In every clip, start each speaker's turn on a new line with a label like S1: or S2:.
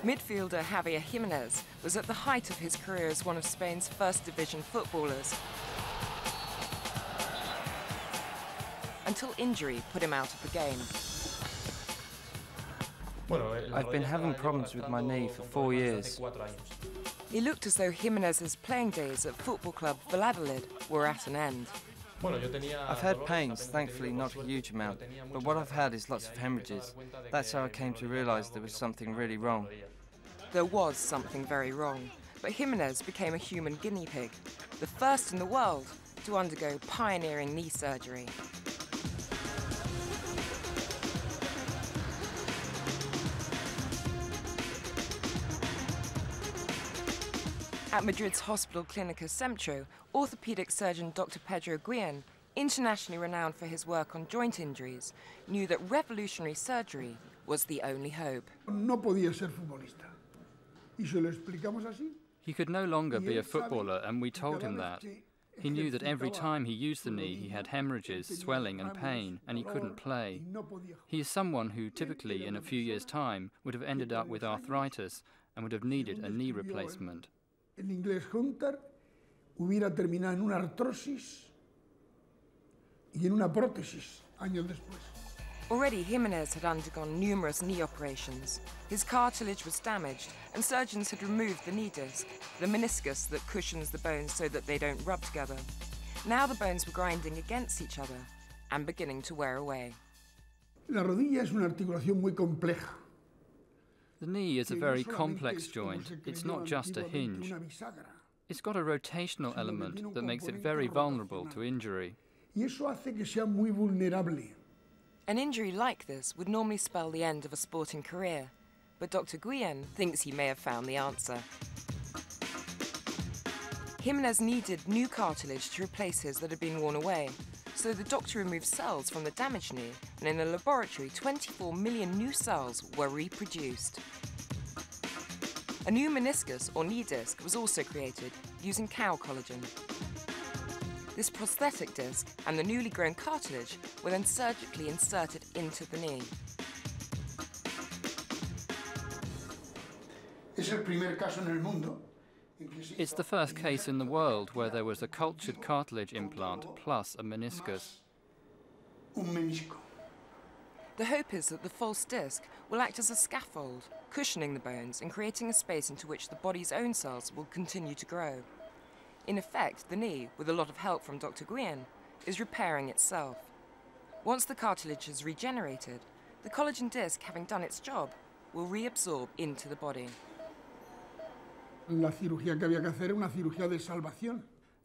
S1: Midfielder Javier Jimenez was at the height of his career as one of Spain's first division footballers, until injury put him out of the game.
S2: I've been having problems with my knee for 4 years.
S1: It looked as though Jimenez's playing days at football club Valladolid were at an end.
S2: I've had pains, thankfully not a huge amount, but what I've had is lots of hemorrhages. That's how I came to realise there was something really wrong.
S1: There was something very wrong, but Jimenez became a human guinea pig, the first in the world to undergo pioneering knee surgery. At Madrid's Hospital Clínica Centro, orthopedic surgeon Dr. Pedro Guillen, internationally renowned for his work on joint injuries, knew that revolutionary surgery was the only hope.
S3: No podía ser futbolista. Y se lo explicamos así.
S4: He could no longer be a footballer, and we told him that. He knew that every time he used the knee, he had hemorrhages, swelling and pain, and he couldn't play. He is someone who typically, in a few years' time, would have ended up with arthritis and would have needed a knee replacement.
S3: En inglés juntar hubiera terminado en una artrosis y en una prótesis años después.
S1: Already Jimenez had undergone numerous knee operations. His cartilage was damaged and surgeons had removed the knee disc, the meniscus that cushions the bones so that they don't rub together. Now the bones were grinding against each other and beginning to wear away.
S3: La rodilla es una articulación muy compleja.
S4: The knee is a very complex joint. It's not just a hinge. It's got a rotational element that makes it very vulnerable to injury.
S3: Y eso hace que sea muy vulnerable.
S1: An injury like this would normally spell the end of a sporting career, but Dr. Guillen thinks he may have found the answer. Jimenez needed new cartilage to replace his that had been worn away, so the doctor removed cells from the damaged knee, and in a laboratory, 24 million new cells were reproduced. A new meniscus or knee disc was also created using cow collagen. This prosthetic disc and the newly grown cartilage were then surgically inserted into the knee.
S4: It's the first case in the world where there was a cultured cartilage implant plus a meniscus.
S1: The hope is that the false disc will act as a scaffold, cushioning the bones and creating a space into which the body's own cells will continue to grow. In effect, the knee, with a lot of help from Dr. Guillen, is repairing itself. Once the cartilage is regenerated, the collagen disc, having done its job, will reabsorb into the body.
S3: La cirugía que había que hacer era una cirugía de salvación.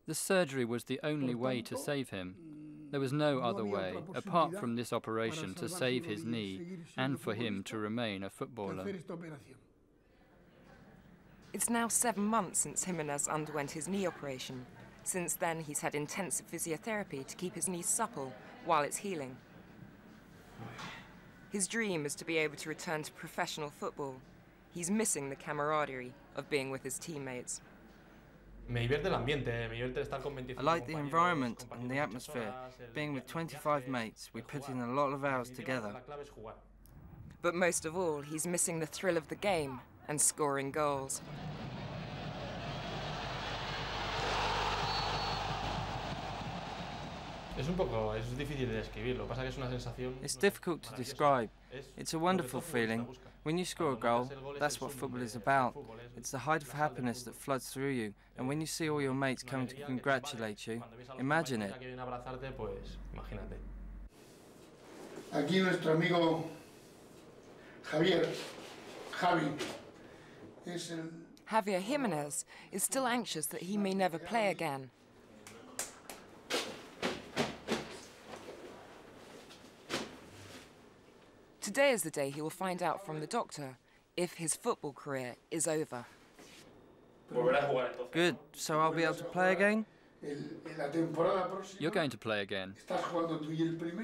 S4: The surgery was the only way to save him. There was no other way, apart from this operation, to save his knee and for him to remain a footballer.
S1: It's now 7 months since Jimenez underwent his knee operation. Since then, he's had intensive physiotherapy to keep his knee supple while it's healing. His dream is to be able to return to professional football. He's missing the camaraderie of being with his teammates.
S2: I like the environment and the atmosphere. Being with 25 mates, we put in a lot of hours together.
S1: But most of all, he's missing the thrill of the game and scoring goals.
S2: It's difficult to describe. It's a wonderful feeling. When you score a goal, that's what football is about. It's the height of happiness that floods through you, and when you see all your mates coming to congratulate you, imagine it.
S3: Aquí nuestro amigo Javier
S1: Javier Jimenez is still anxious that he may never play again. Today is the day he will find out from the doctor if his football career is over.
S2: Good, so I'll be able to play again?
S4: You're going to play again.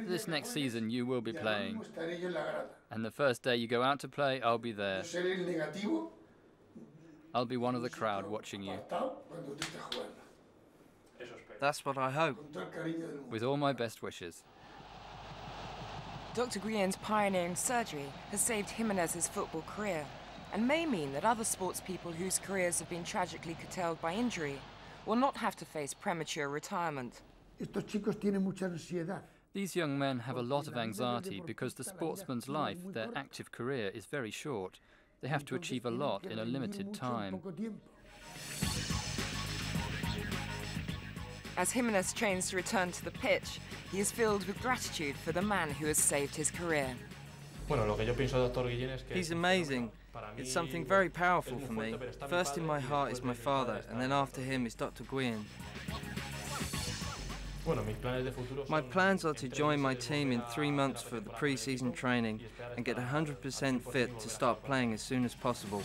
S4: This next season you will be playing. And the first day you go out to play, I'll be there. I'll be one of the crowd watching you.
S2: That's what I hope.
S4: With all my best wishes.
S1: Dr. Guillen's pioneering surgery has saved Jimenez's football career and may mean that other sportspeople whose careers have been tragically curtailed by injury will not have to face premature retirement.
S3: Estos chicos tienen mucha ansiedad.
S4: These young men have a lot of anxiety because the sportsman's life, their active career, is very short. They have to achieve a lot in a limited time.
S1: As Jimenez trains to return to the pitch, he is filled with gratitude for the man who has saved his career.
S2: He's amazing. It's something very powerful for me. First in my heart is my father, and then after him is Dr. Guillen. My plans are to join my team in 3 months for the pre-season training and get 100% fit to start playing as soon as possible.